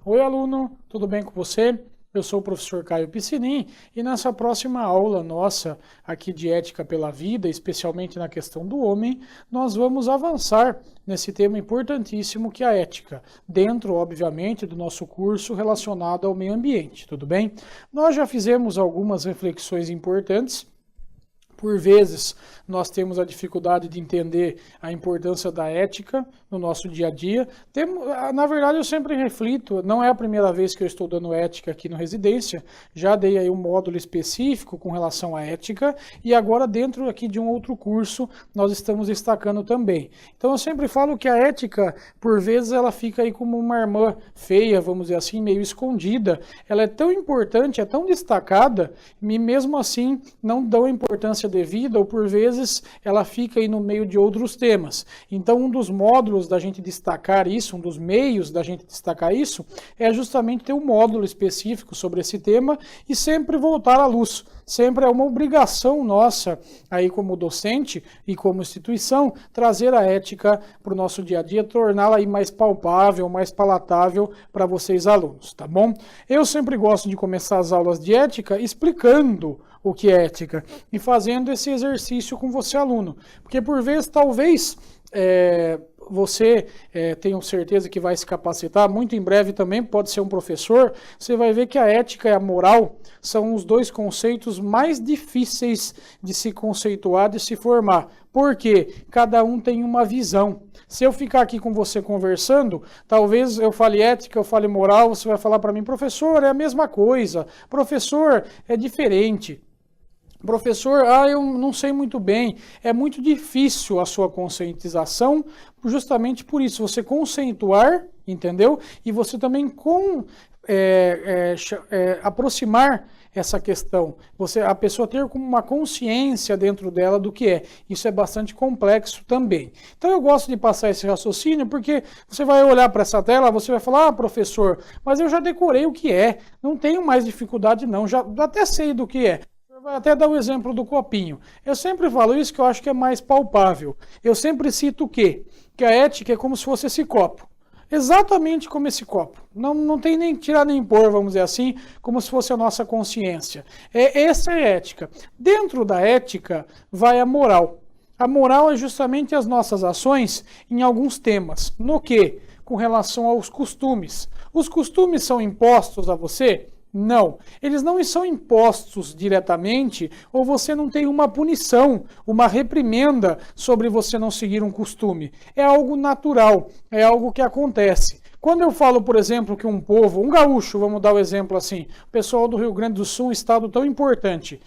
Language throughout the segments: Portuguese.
Oi, aluno, tudo bem com você? Eu sou o professor Caio Piscinin e nessa próxima aula nossa aqui de Ética pela Vida, especialmente na questão do homem, nós vamos avançar nesse tema importantíssimo que é a ética, dentro, obviamente, do nosso curso relacionado ao meio ambiente, tudo bem? Nós já fizemos algumas reflexões importantes. Por vezes, nós temos a dificuldade de entender a importância da ética no nosso dia a dia. Na verdade, eu sempre reflito, não é a primeira vez que eu estou dando ética aqui no Residência, já dei aí um módulo específico com relação à ética, e agora dentro aqui de um outro curso, nós estamos destacando também. Então, eu sempre falo que a ética, por vezes, ela fica aí como uma irmã feia, vamos dizer assim, meio escondida. Ela é tão importante, é tão destacada, e mesmo assim, não dão importância devida, ou por vezes ela fica aí no meio de outros temas. Então, um dos módulos da gente destacar isso, um dos meios da gente destacar isso, é justamente ter um módulo específico sobre esse tema e sempre voltar à luz. Sempre é uma obrigação nossa, aí como docente e como instituição, trazer a ética para o nosso dia a dia, torná-la aí mais palpável, mais palatável para vocês alunos, tá bom? Eu sempre gosto de começar as aulas de ética explicando o que é ética e fazendo esse exercício com você, aluno. Porque por vezes, talvez, você tenho certeza que vai se capacitar, muito em breve também pode ser um professor, você vai ver que a ética e a moral são os dois conceitos mais difíceis de se conceituar, de se formar. Porque cada um tem uma visão. Se eu ficar aqui com você conversando, talvez eu fale ética, eu fale moral, você vai falar para mim, professor, é a mesma coisa, professor, é diferente. Professor, eu não sei muito bem, é muito difícil a sua conscientização, justamente por isso, você conceituar, entendeu? E você também aproximar essa questão, a pessoa ter como uma consciência dentro dela do que é. Isso é bastante complexo também. Então eu gosto de passar esse raciocínio porque você vai olhar para essa tela, você vai falar, professor, mas eu já decorei o que é, não tenho mais dificuldade não, já até sei do que é. Vai até dar o exemplo do copinho. Eu sempre falo isso que eu acho que é mais palpável. Eu sempre cito o quê? Que a ética é como se fosse esse copo. Exatamente como esse copo. Não tem nem tirar nem pôr, vamos dizer assim, como se fosse a nossa consciência. Essa é a ética. Dentro da ética vai a moral. A moral é justamente as nossas ações em alguns temas. No quê? Com relação aos costumes. Os costumes são impostos a você? Não, eles não são impostos diretamente ou você não tem uma punição, uma reprimenda sobre você não seguir um costume. É algo natural, é algo que acontece. Quando eu falo, por exemplo, que um povo, um gaúcho, vamos dar o exemplo assim, o pessoal do Rio Grande do Sul, um estado tão importante,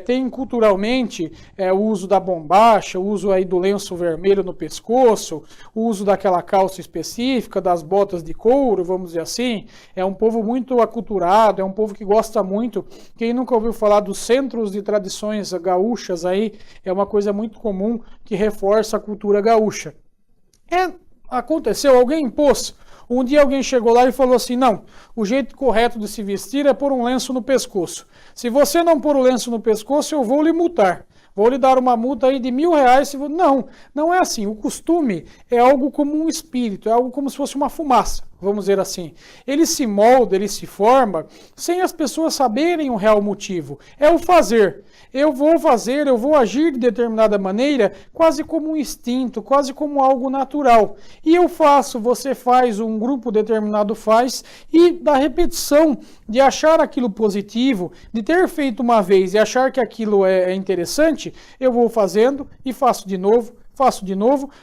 tem culturalmente o uso da bombacha, o uso aí do lenço vermelho no pescoço, o uso daquela calça específica, das botas de couro, vamos dizer assim, é um povo muito aculturado, é um povo que gosta muito. Quem nunca ouviu falar dos centros de tradições gaúchas aí, é uma coisa muito comum que reforça a cultura gaúcha. Aconteceu, alguém impôs. Um dia alguém chegou lá e falou assim, não, o jeito correto de se vestir é pôr um lenço no pescoço. Se você não pôr o lenço no pescoço, eu vou lhe multar. Vou lhe dar uma multa aí de R$1.000. Não é assim. O costume é algo como um espírito, é algo como se fosse uma fumaça, vamos dizer assim. Ele se molda, ele se forma, sem as pessoas saberem o real motivo. É o fazer. Eu vou fazer, eu vou agir de determinada maneira, quase como um instinto, quase como algo natural. E eu faço, você faz, um grupo determinado faz, e da repetição de achar aquilo positivo, de ter feito uma vez e achar que aquilo é interessante, eu vou fazendo e faço de novo,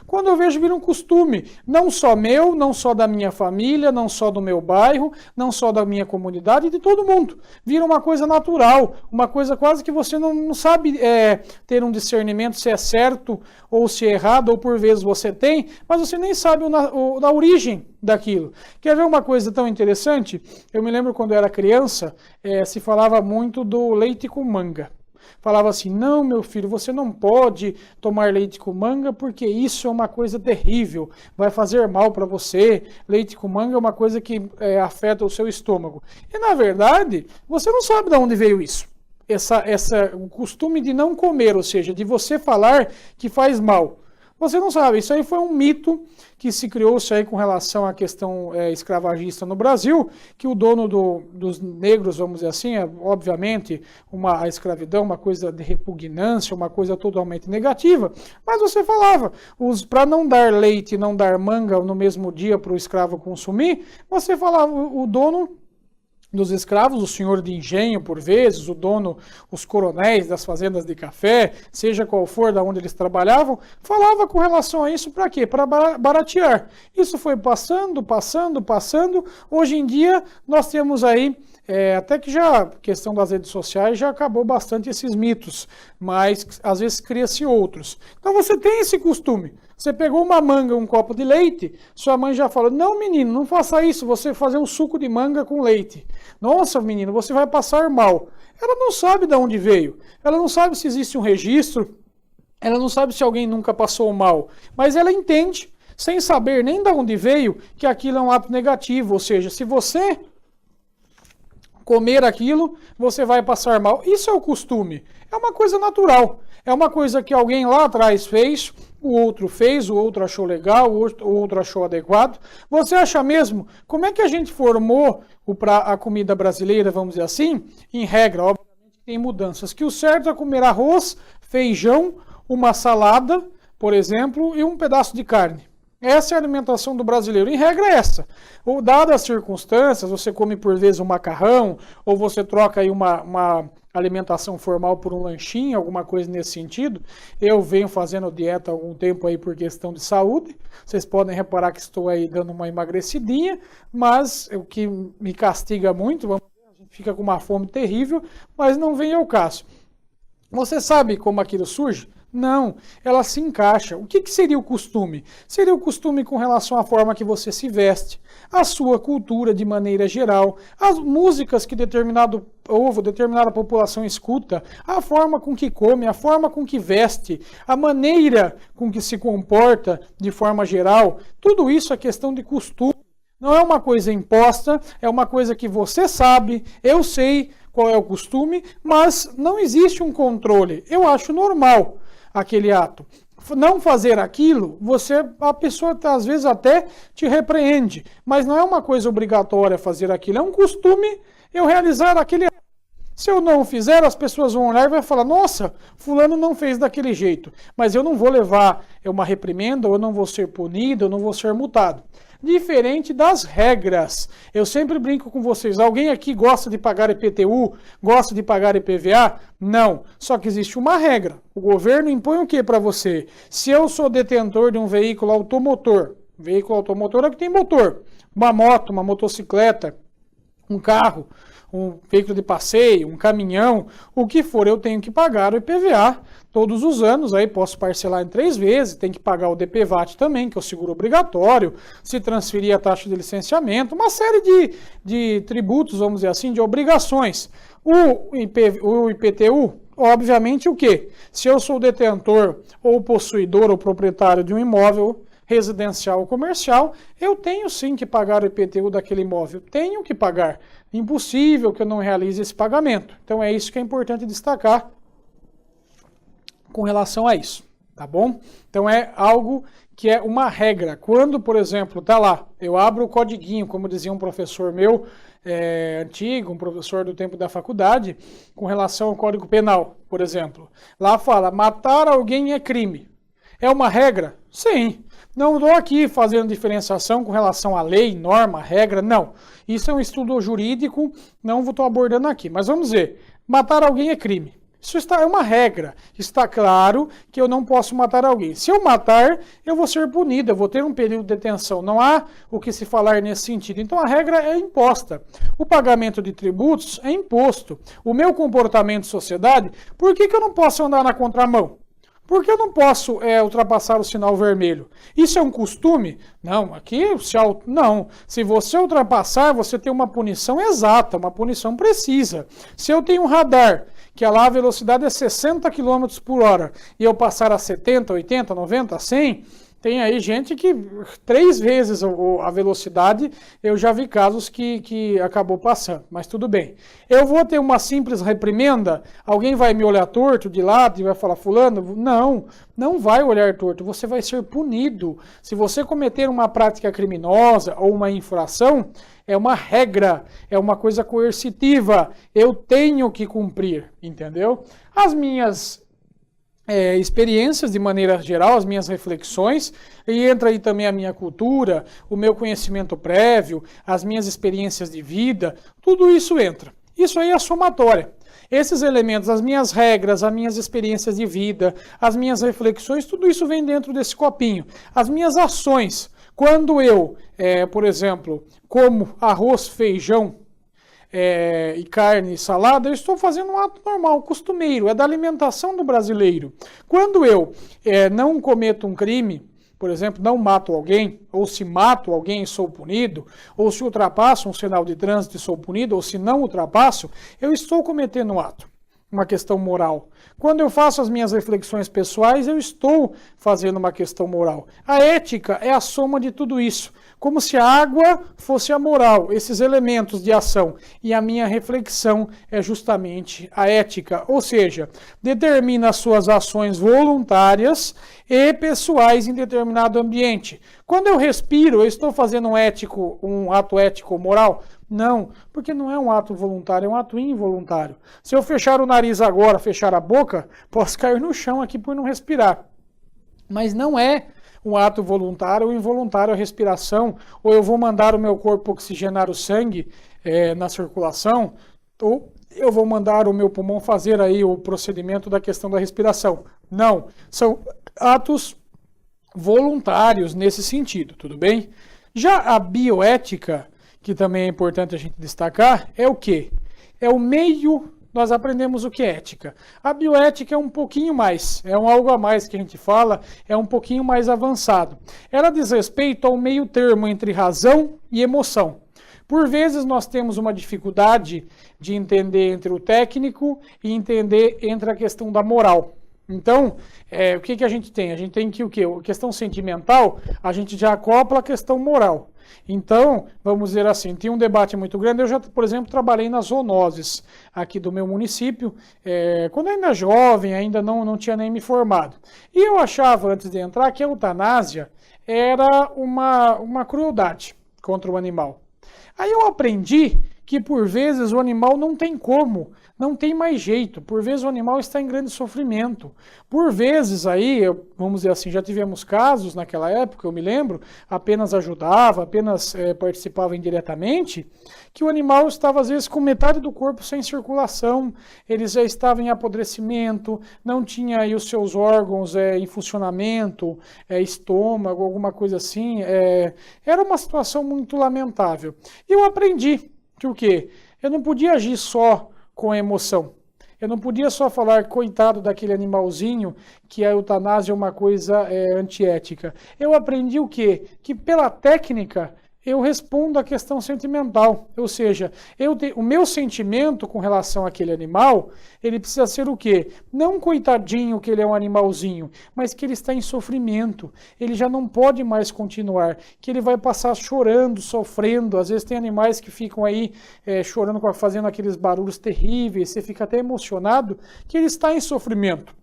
quando eu vejo vir um costume, não só meu, não só da minha família, não só do meu bairro, não só da minha comunidade, de todo mundo. Vira uma coisa natural, uma coisa quase que você não sabe ter um discernimento se é certo ou se é errado, ou por vezes você tem, mas você nem sabe da origem daquilo. Quer ver uma coisa tão interessante? Eu me lembro quando eu era criança, se falava muito do leite com manga. Falava assim, não, meu filho, você não pode tomar leite com manga porque isso é uma coisa terrível, vai fazer mal para você, leite com manga é uma coisa que afeta o seu estômago. E na verdade, você não sabe de onde veio isso. O costume de não comer, ou seja, de você falar que faz mal. Você não sabe, isso aí foi um mito que se criou-se aí com relação à questão escravagista no Brasil, que o dono dos negros, vamos dizer assim, obviamente a escravidão, uma coisa de repugnância, uma coisa totalmente negativa, mas você falava, para não dar leite e não dar manga no mesmo dia para o escravo consumir, você falava, o dono dos escravos, o senhor de engenho, por vezes, o dono, os coronéis das fazendas de café, seja qual for da onde eles trabalhavam, falava com relação a isso para quê? Para baratear. Isso foi passando. Hoje em dia, nós temos aí, até que já, questão das redes sociais, já acabou bastante esses mitos, mas às vezes cria-se outros. Então você tem esse costume. Você pegou uma manga, um copo de leite, sua mãe já falou, não menino, não faça isso, você fazer um suco de manga com leite. Nossa menino, você vai passar mal. Ela não sabe de onde veio, ela não sabe se existe um registro, ela não sabe se alguém nunca passou mal, mas ela entende, sem saber nem de onde veio, que aquilo é um ato negativo, ou seja, se você comer aquilo, você vai passar mal. Isso é o costume, é uma coisa natural, é uma coisa que alguém lá atrás fez, o outro fez, o outro achou legal, o outro achou adequado. Você acha mesmo, como é que a gente formou a comida brasileira, vamos dizer assim, em regra, obviamente tem mudanças, que o certo é comer arroz, feijão, uma salada, por exemplo, e um pedaço de carne. Essa é a alimentação do brasileiro. Em regra é essa. Ou, dadas as circunstâncias, você come por vezes um macarrão, ou você troca aí uma alimentação formal por um lanchinho, alguma coisa nesse sentido. Eu venho fazendo dieta há algum tempo aí por questão de saúde. Vocês podem reparar que estou aí dando uma emagrecidinha, mas o que me castiga muito, a gente fica com uma fome terrível, mas não vem ao caso. Você sabe como aquilo surge? Não, ela se encaixa. O que seria o costume? Seria o costume com relação à forma que você se veste, a sua cultura de maneira geral, as músicas que determinado povo, determinada população escuta, a forma com que come, a forma com que veste, a maneira com que se comporta de forma geral. Tudo isso é questão de costume. Não é uma coisa imposta, é uma coisa que você sabe, eu sei qual é o costume, mas não existe um controle. Eu acho normal aquele ato. Não fazer aquilo, a pessoa às vezes até te repreende, mas não é uma coisa obrigatória fazer aquilo, é um costume eu realizar aquele ato. Se eu não fizer, as pessoas vão olhar e vão falar, nossa, fulano não fez daquele jeito, mas eu não vou levar uma reprimenda, ou eu não vou ser punido, eu não vou ser multado. Diferente das regras. Eu sempre brinco com vocês. Alguém aqui gosta de pagar IPTU? Gosta de pagar IPVA? Não. Só que existe uma regra. O governo impõe o que para você? Se eu sou detentor de um veículo automotor é o que tem motor. Uma moto, uma motocicleta, um carro, um veículo de passeio, um caminhão, o que for, eu tenho que pagar o IPVA todos os anos, aí posso parcelar em 3 vezes, tem que pagar o DPVAT também, que é o seguro obrigatório, se transferir a taxa de licenciamento, uma série de tributos, vamos dizer assim, de obrigações. O IPTU, obviamente, o quê? Se eu sou detentor ou possuidor ou proprietário de um imóvel residencial ou comercial, eu tenho sim que pagar o IPTU daquele imóvel, tenho que pagar. Impossível que eu não realize esse pagamento. Então é isso que é importante destacar com relação a isso, tá bom? Então é algo que é uma regra. Quando, por exemplo, tá lá, eu abro o codiguinho, como dizia um professor meu antigo, um professor do tempo da faculdade, com relação ao Código Penal, por exemplo. Lá fala, matar alguém é crime. É uma regra? Sim. Não estou aqui fazendo diferenciação com relação à lei, norma, regra, não. Isso é um estudo jurídico, não estou abordando aqui. Mas vamos ver, matar alguém é crime. Isso é uma regra. Está claro que eu não posso matar alguém. Se eu matar, eu vou ser punido, eu vou ter um período de detenção. Não há o que se falar nesse sentido. Então a regra é imposta. O pagamento de tributos é imposto. O meu comportamento em sociedade, por que eu não posso andar na contramão? Por que eu não posso ultrapassar o sinal vermelho? Isso é um costume? Não, aqui não. Se você ultrapassar, você tem uma punição exata, uma punição precisa. Se eu tenho um radar, que lá a velocidade é 60 km por hora, e eu passar a 70, 80, 90, 100, Tem aí gente que 3 vezes a velocidade, eu já vi casos que acabou passando, mas tudo bem. Eu vou ter uma simples reprimenda? Alguém vai me olhar torto de lado e vai falar, fulano? Não, não vai olhar torto, você vai ser punido. Se você cometer uma prática criminosa ou uma infração, é uma regra, é uma coisa coercitiva, eu tenho que cumprir, entendeu? As minhas experiências de maneira geral, as minhas reflexões, e entra aí também a minha cultura, o meu conhecimento prévio, as minhas experiências de vida, tudo isso entra. Isso aí é a somatória. Esses elementos, as minhas regras, as minhas experiências de vida, as minhas reflexões, tudo isso vem dentro desse copinho. As minhas ações, quando eu, por exemplo, como arroz, feijão, e carne e salada, eu estou fazendo um ato normal, costumeiro, é da alimentação do brasileiro. Quando eu não cometo um crime, por exemplo, não mato alguém, ou se mato alguém e sou punido, ou se ultrapasso um sinal de trânsito e sou punido, ou se não ultrapasso, eu estou cometendo um ato, uma questão moral. Quando eu faço as minhas reflexões pessoais, eu estou fazendo uma questão moral. A ética é a soma de tudo isso, como se a água fosse a moral, esses elementos de ação. E a minha reflexão é justamente a ética, ou seja, determina as suas ações voluntárias e pessoais em determinado ambiente. Quando eu respiro, eu estou fazendo um ato ético ou moral? Não, porque não é um ato voluntário, é um ato involuntário. Se eu fechar o nariz agora, fechar a boca, posso cair no chão aqui por não respirar. Mas não é um ato voluntário ou involuntário a respiração, ou eu vou mandar o meu corpo oxigenar o sangue na circulação, ou eu vou mandar o meu pulmão fazer aí o procedimento da questão da respiração. Não, são atos voluntários nesse sentido, tudo bem? Já a bioética, que também é importante a gente destacar, é o quê? É o meio, nós aprendemos o que é ética. A bioética é um pouquinho mais, é um algo a mais que a gente fala, é um pouquinho mais avançado. Ela diz respeito ao meio termo entre razão e emoção. Por vezes nós temos uma dificuldade de entender entre o técnico e entender entre a questão da moral. Então, o que a gente tem? A gente tem que o quê? A questão sentimental, a gente já acopla a questão moral. Então, vamos dizer assim, tem um debate muito grande. Eu já, por exemplo, trabalhei nas zoonoses aqui do meu município, quando ainda jovem, ainda não tinha nem me formado. E eu achava, antes de entrar, que a eutanásia era uma crueldade contra o animal. Aí eu aprendi que, por vezes, o animal não tem como, não tem mais jeito. Por vezes, o animal está em grande sofrimento. Por vezes, aí, vamos dizer assim, já tivemos casos naquela época, eu me lembro, apenas ajudava, apenas participava indiretamente, que o animal estava, às vezes, com metade do corpo sem circulação, ele já estava em apodrecimento, não tinha aí os seus órgãos em funcionamento, estômago, alguma coisa assim. Era uma situação muito lamentável. E eu aprendi que o quê? Eu não podia agir só com a emoção. Eu não podia só falar, coitado daquele animalzinho, que a eutanásia é uma coisa antiética. Eu aprendi o quê? Que pela técnica eu respondo à questão sentimental. Ou seja, o meu sentimento com relação àquele animal, ele precisa ser o quê? Não coitadinho que ele é um animalzinho, mas que ele está em sofrimento. Ele já não pode mais continuar, que ele vai passar chorando, sofrendo. Às vezes tem animais que ficam aí chorando, fazendo aqueles barulhos terríveis, você fica até emocionado, que ele está em sofrimento.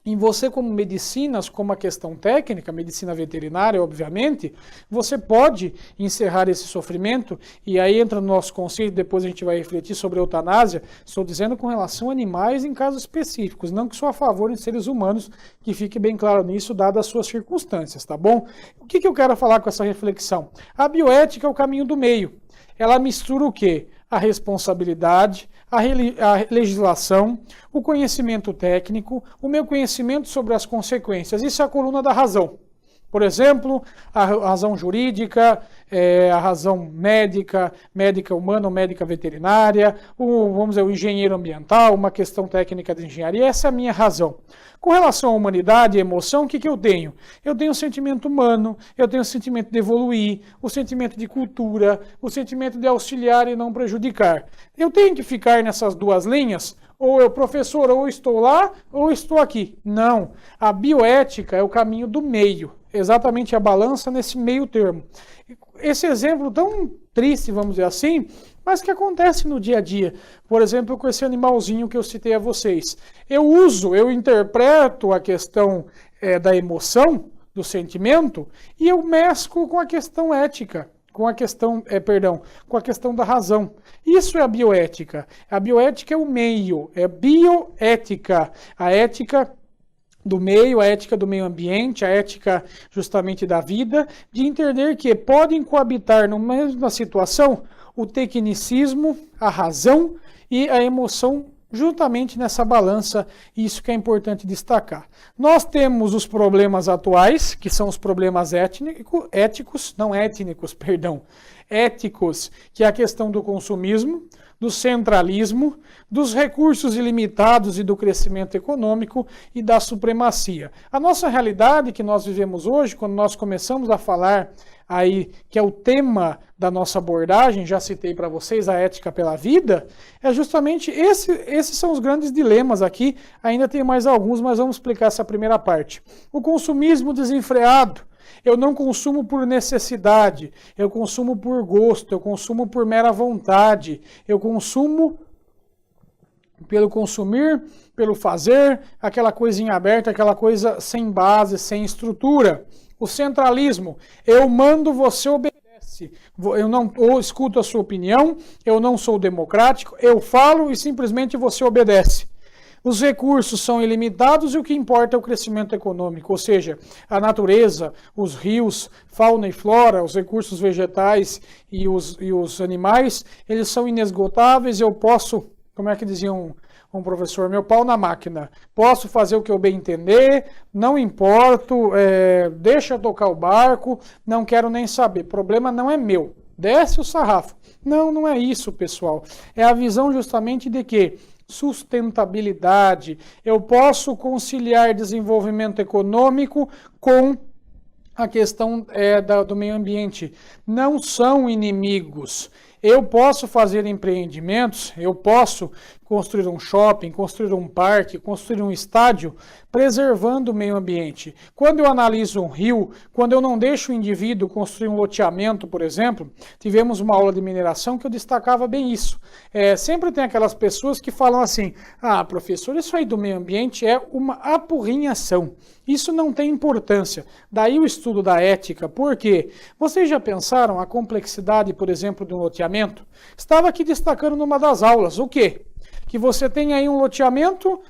Em você, como medicinas, como a questão técnica, medicina veterinária, obviamente, você pode encerrar esse sofrimento, e aí entra no nosso conceito, depois a gente vai refletir sobre a eutanásia, estou dizendo com relação a animais em casos específicos, não que sou a favor em seres humanos, que fique bem claro nisso, dadas as suas circunstâncias, tá bom? O que eu quero falar com essa reflexão? A bioética é o caminho do meio. Ela mistura o quê? A responsabilidade, a legislação, o conhecimento técnico, o meu conhecimento sobre as consequências. Isso é a coluna da razão. Por exemplo, a razão jurídica, a razão médica humana ou médica veterinária, vamos dizer, o engenheiro ambiental, uma questão técnica de engenharia. Essa é a minha razão. Com relação à humanidade e emoção, o que eu tenho? Eu tenho o sentimento humano, eu tenho o sentimento de evoluir, o sentimento de cultura, o sentimento de auxiliar e não prejudicar. Eu tenho que ficar nessas duas linhas? Ou eu, professor, ou estou lá, ou estou aqui. Não. A bioética é o caminho do meio. exatamente a balança nesse meio termo. Esse exemplo tão triste, vamos dizer assim, mas que acontece no dia a dia. Por exemplo, com esse animalzinho que eu citei a vocês. Eu interpreto a questão da emoção, do sentimento, e eu mesclo com a questão ética, com a questão, com a questão da razão. Isso é a bioética. A bioética é o meio, é bioética. A ética do meio, a ética do meio ambiente, a ética justamente da vida, de entender que podem coabitar na mesma situação o tecnicismo, a razão e a emoção juntamente nessa balança, isso que é importante destacar. Nós temos os problemas atuais, que são os problemas éticos, que é a questão do consumismo, do centralismo, dos recursos ilimitados e do crescimento econômico e da supremacia. A nossa realidade que nós vivemos hoje, quando nós começamos a falar aí, que é o tema da nossa abordagem, já citei para vocês, a ética pela vida, é justamente esses são os grandes dilemas aqui, ainda tem mais alguns, mas vamos explicar essa primeira parte. O consumismo desenfreado. Eu não consumo por necessidade, eu consumo por gosto, eu consumo por mera vontade, eu consumo pelo consumir, pelo fazer, aquela coisinha aberta, aquela coisa sem base, sem estrutura. O centralismo, eu mando, você obedece. Eu não escuto a sua opinião, eu não sou democrático, eu falo e simplesmente você obedece. Os recursos são ilimitados e o que importa é o crescimento econômico, ou seja, a natureza, os rios, fauna e flora, os recursos vegetais e os animais, eles são inesgotáveis, eu posso, como é que dizia um professor, meu pau na máquina, posso fazer o que eu bem entender, não importo, deixa eu tocar o barco, não quero nem saber, problema não é meu, desce o sarrafo. Não, não é isso, pessoal, é a visão justamente de que sustentabilidade, eu posso conciliar desenvolvimento econômico com a questão do meio ambiente, não são inimigos. Eu posso fazer empreendimentos, eu posso construir um shopping, construir um parque, construir um estádio, preservando o meio ambiente. Quando eu analiso um rio, quando eu não deixo o indivíduo construir um loteamento, por exemplo, tivemos uma aula de mineração que eu destacava bem isso. Sempre tem aquelas pessoas que falam assim, professor, isso aí do meio ambiente é uma apurrinhação. Isso não tem importância. Daí o estudo da ética, porque vocês já pensaram a complexidade, por exemplo, de um loteamento? Estava aqui destacando numa das aulas, o quê? Que você tem aí um loteamento,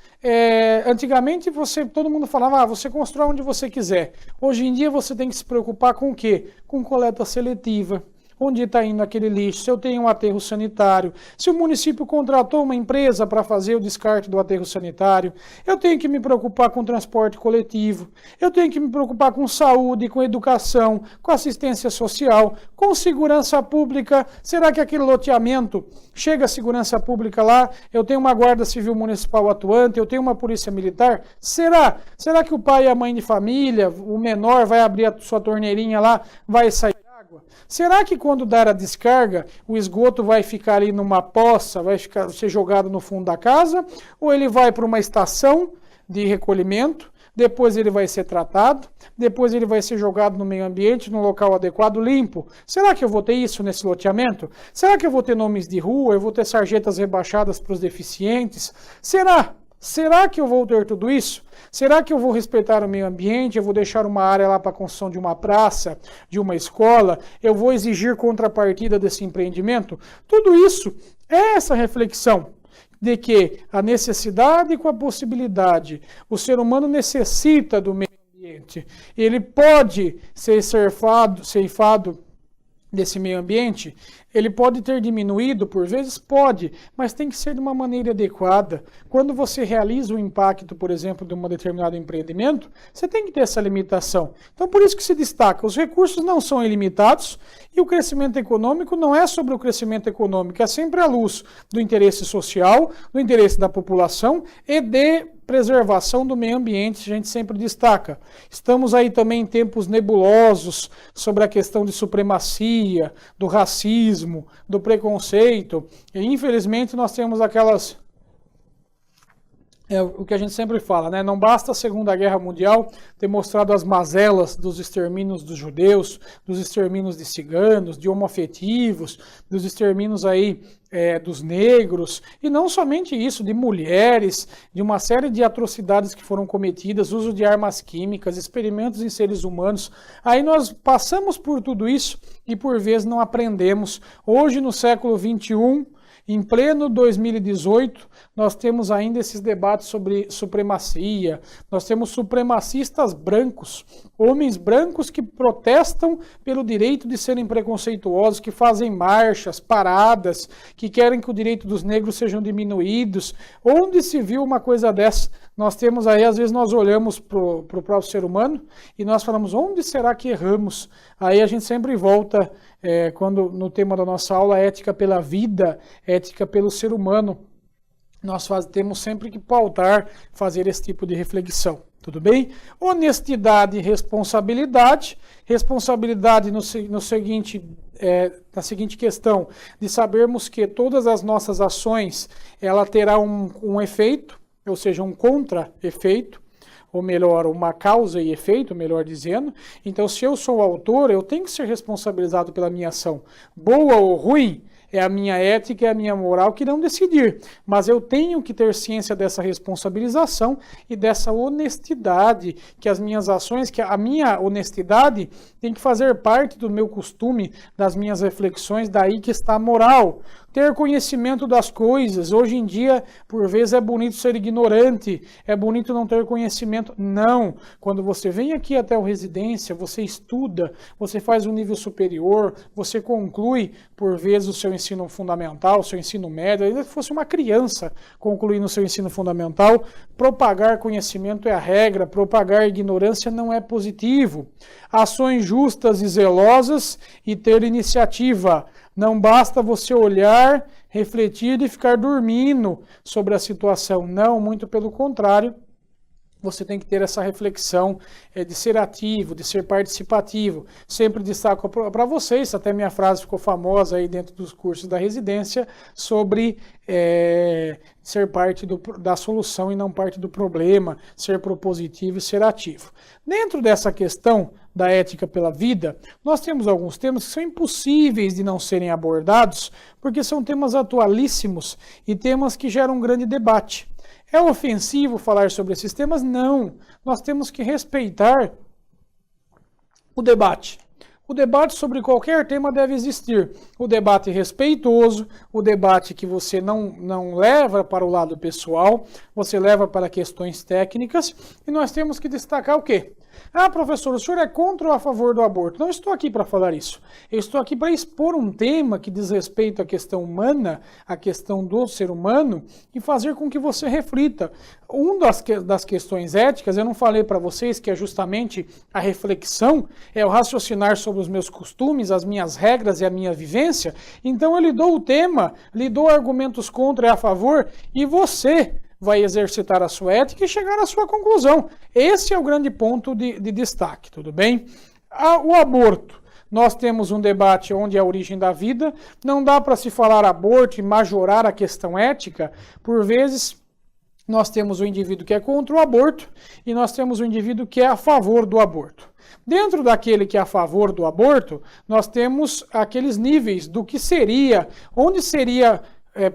antigamente todo mundo falava, você constrói onde você quiser. Hoje em dia você tem que se preocupar com o quê? Com coleta seletiva. Onde está indo aquele lixo, se eu tenho um aterro sanitário, se o município contratou uma empresa para fazer o descarte do aterro sanitário, eu tenho que me preocupar com transporte coletivo, eu tenho que me preocupar com saúde, com educação, com assistência social, com segurança pública. Será que aquele loteamento chega a segurança pública lá? Eu tenho uma guarda civil municipal atuante, eu tenho uma polícia militar? Será? Será que o pai e a mãe de família, o menor vai abrir a sua torneirinha lá, vai sair água? Será que quando dar a descarga, o esgoto vai ficar ali numa poça, vai ser jogado no fundo da casa, ou ele vai para uma estação de recolhimento, depois ele vai ser tratado, depois ele vai ser jogado no meio ambiente, num local adequado, limpo? Será que eu vou ter isso nesse loteamento? Será que eu vou ter nomes de rua, eu vou ter sarjetas rebaixadas para os deficientes? Será? Será que eu vou ter tudo isso? Será que eu vou respeitar o meio ambiente? Eu vou deixar uma área lá para a construção de uma praça, de uma escola? Eu vou exigir contrapartida desse empreendimento? Tudo isso é essa reflexão de que a necessidade com a possibilidade, o ser humano necessita do meio ambiente. Ele pode ser ceifado desse meio ambiente, ele pode ter diminuído por vezes? Pode, mas tem que ser de uma maneira adequada. Quando você realiza o impacto, por exemplo, de um determinado empreendimento, você tem que ter essa limitação. Então, por isso que se destaca, os recursos não são ilimitados e o crescimento econômico não é sobre o crescimento econômico, é sempre à luz do interesse social, do interesse da população e de preservação do meio ambiente, a gente sempre destaca. Estamos aí também em tempos nebulosos sobre a questão de supremacia, do racismo, do preconceito, e infelizmente nós temos aquelas É o que a gente sempre fala, né? Não basta a Segunda Guerra Mundial ter mostrado as mazelas dos extermínios dos judeus, dos extermínios de ciganos, de homoafetivos, dos extermínios aí dos negros, e não somente isso, de mulheres, de uma série de atrocidades que foram cometidas, uso de armas químicas, experimentos em seres humanos. Aí nós passamos por tudo isso e por vezes não aprendemos. Hoje, no século XXI, em pleno 2018, nós temos ainda esses debates sobre supremacia, nós temos supremacistas brancos, homens brancos que protestam pelo direito de serem preconceituosos, que fazem marchas, paradas, que querem que o direito dos negros sejam diminuídos. Onde se viu uma coisa dessa? Nós temos aí, às vezes nós olhamos para o próprio ser humano e nós falamos, onde será que erramos? Aí a gente sempre volta, quando no tema da nossa aula, ética pela vida, ética pelo ser humano, nós temos sempre que pautar, fazer esse tipo de reflexão. Tudo bem? Honestidade e responsabilidade. Responsabilidade na seguinte questão, de sabermos que todas as nossas ações, ela terá um efeito, ou seja, um contra-efeito, ou melhor, uma causa e efeito, melhor dizendo. Então, se eu sou o autor, eu tenho que ser responsabilizado pela minha ação. Boa ou ruim, é a minha ética, é a minha moral que não decidir. Mas eu tenho que ter ciência dessa responsabilização e dessa honestidade, que as minhas ações, que a minha honestidade tem que fazer parte do meu costume, das minhas reflexões, daí que está a moral. Ter conhecimento das coisas. Hoje em dia, por vezes, é bonito ser ignorante, é bonito não ter conhecimento. Não. Quando você vem aqui até a residência, você estuda, você faz um nível superior, você conclui, por vezes, o seu ensino fundamental, o seu ensino médio, ainda que fosse uma criança concluindo o seu ensino fundamental, propagar conhecimento é a regra, propagar ignorância não é positivo. Ações justas e zelosas e ter iniciativa. Não basta você olhar, refletir e ficar dormindo sobre a situação. Não, muito pelo contrário. Você tem que ter essa reflexão de ser ativo, de ser participativo. Sempre destaco para vocês, até minha frase ficou famosa aí dentro dos cursos da residência, sobre ser parte da solução e não parte do problema, ser propositivo e ser ativo. Dentro dessa questão da ética pela vida, nós temos alguns temas que são impossíveis de não serem abordados, porque são temas atualíssimos e temas que geram um grande debate. É ofensivo falar sobre esses temas? Não. Nós temos que respeitar o debate. O debate sobre qualquer tema deve existir. O debate respeitoso, o debate que você não leva para o lado pessoal, você leva para questões técnicas, e nós temos que destacar o quê? Ah, professor, o senhor é contra ou a favor do aborto? Não estou aqui para falar isso. Eu estou aqui para expor um tema que diz respeito à questão humana, à questão do ser humano, e fazer com que você reflita. Uma das questões éticas, eu não falei para vocês que é justamente a reflexão, é o raciocinar sobre os meus costumes, as minhas regras e a minha vivência. Então eu lhe dou o tema, lhe dou argumentos contra e a favor, e você vai exercitar a sua ética e chegar à sua conclusão. Esse é o grande ponto de destaque, tudo bem? O aborto. Nós temos um debate onde é a origem da vida. Não dá para se falar aborto e majorar a questão ética. Por vezes, nós temos o indivíduo que é contra o aborto e nós temos o indivíduo que é a favor do aborto. Dentro daquele que é a favor do aborto, nós temos aqueles níveis do que seria, onde seria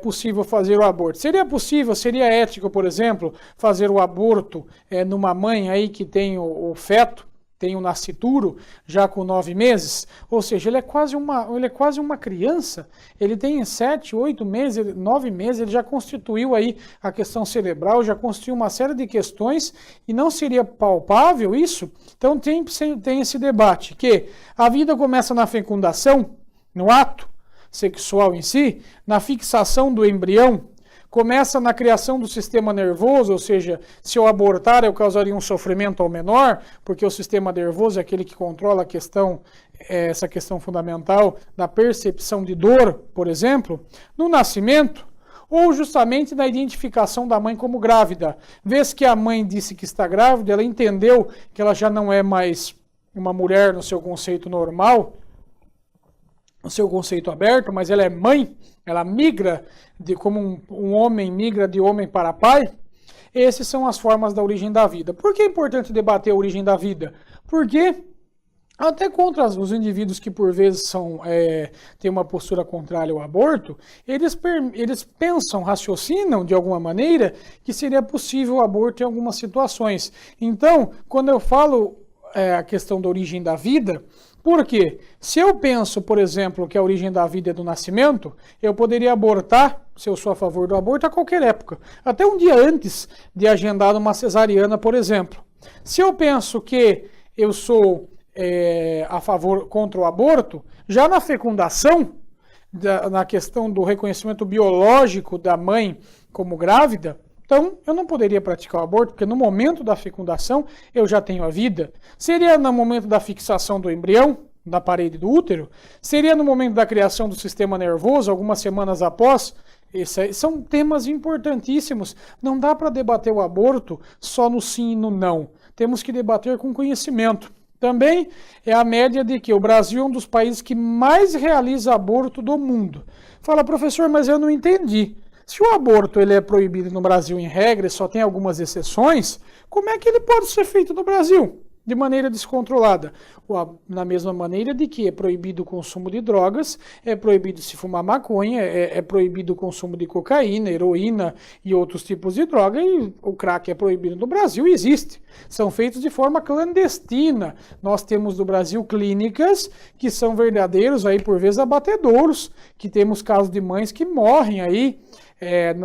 possível fazer o aborto. Seria possível, seria ético, por exemplo, fazer o aborto numa mãe aí que tem o feto, tem o nascituro, já com 9 meses? Ou seja, ele é quase uma criança, ele tem 7, 8 meses, 9 meses, ele já constituiu aí a questão cerebral, já constituiu uma série de questões e não seria palpável isso? Então tem esse debate, que a vida começa na fecundação, no ato sexual em si, na fixação do embrião, começa na criação do sistema nervoso, ou seja, se eu abortar eu causaria um sofrimento ao menor, porque o sistema nervoso é aquele que controla a questão, essa questão fundamental da percepção de dor, por exemplo, no nascimento, ou justamente na identificação da mãe como grávida. Vez que a mãe disse que está grávida, ela entendeu que ela já não é mais uma mulher no seu conceito normal, no seu conceito aberto, mas ela é mãe, ela migra como um homem migra de homem para pai. Essas são as formas da origem da vida. Por que é importante debater a origem da vida? Porque até contra os indivíduos que por vezes têm uma postura contrária ao aborto, eles pensam, raciocinam de alguma maneira que seria possível o aborto em algumas situações. Então, quando eu falo a questão da origem da vida, por quê? Se eu penso, por exemplo, que a origem da vida é do nascimento, eu poderia abortar, se eu sou a favor do aborto, a qualquer época. Até um dia antes de agendar uma cesariana, por exemplo. Se eu penso que eu sou a favor contra o aborto, já na fecundação, na questão do reconhecimento biológico da mãe como grávida, então eu não poderia praticar o aborto, porque no momento da fecundação eu já tenho a vida. Seria no momento da fixação do embrião, na parede do útero? Seria no momento da criação do sistema nervoso, algumas semanas após? Esses são temas importantíssimos. Não dá para debater o aborto só no sim e no não. Temos que debater com conhecimento. Também é a média de que o Brasil é um dos países que mais realiza aborto do mundo. Fala, professor, mas eu não entendi. Se o aborto ele é proibido no Brasil em regra e só tem algumas exceções, como é que ele pode ser feito no Brasil? De maneira descontrolada. Na mesma maneira de que é proibido o consumo de drogas, é proibido se fumar maconha, é proibido o consumo de cocaína, heroína e outros tipos de droga, e o crack é proibido no Brasil e existe. São feitos de forma clandestina. Nós temos no Brasil clínicas que são verdadeiros, aí por vezes abatedouros, que temos casos de mães que morrem aí,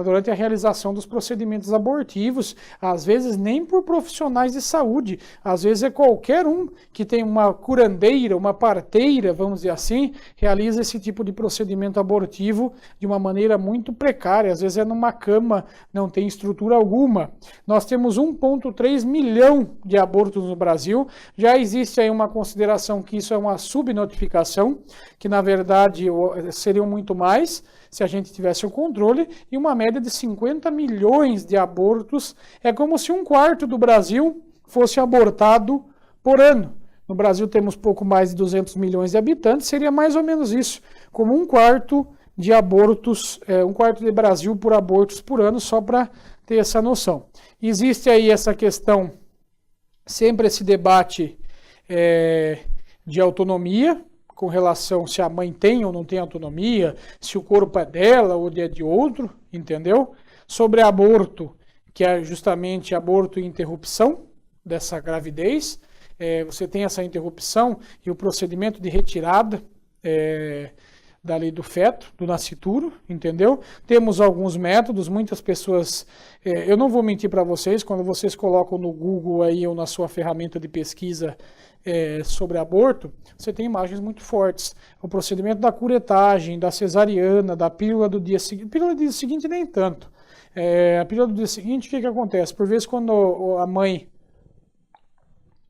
durante a realização dos procedimentos abortivos, às vezes nem por profissionais de saúde, às vezes é qualquer um que tem uma curandeira, uma parteira, vamos dizer assim, realiza esse tipo de procedimento abortivo de uma maneira muito precária, às vezes é numa cama, não tem estrutura alguma. Nós temos 1,3 milhão de abortos no Brasil, já existe aí uma consideração que isso é uma subnotificação, que na verdade seriam muito mais, se a gente tivesse o controle, e uma média de 50 milhões de abortos. É como se 1/4 do Brasil fosse abortado por ano. No Brasil temos pouco mais de 200 milhões de habitantes, seria mais ou menos isso, como 1/4 de abortos, 1/4 de Brasil por abortos por ano, só para ter essa noção. Existe aí essa questão, sempre esse debate de autonomia, com relação se a mãe tem ou não tem autonomia, se o corpo é dela ou é de outro, entendeu? Sobre aborto, que é justamente aborto e interrupção dessa gravidez, você tem essa interrupção e o procedimento de retirada dali do feto, do nascituro, entendeu? Temos alguns métodos, muitas pessoas, eu não vou mentir para vocês, quando vocês colocam no Google aí ou na sua ferramenta de pesquisa sobre aborto, você tem imagens muito fortes. O procedimento da curetagem, da cesariana, da pílula do dia seguinte, pílula do dia seguinte nem tanto. A pílula do dia seguinte, o que acontece? Por vezes quando a mãe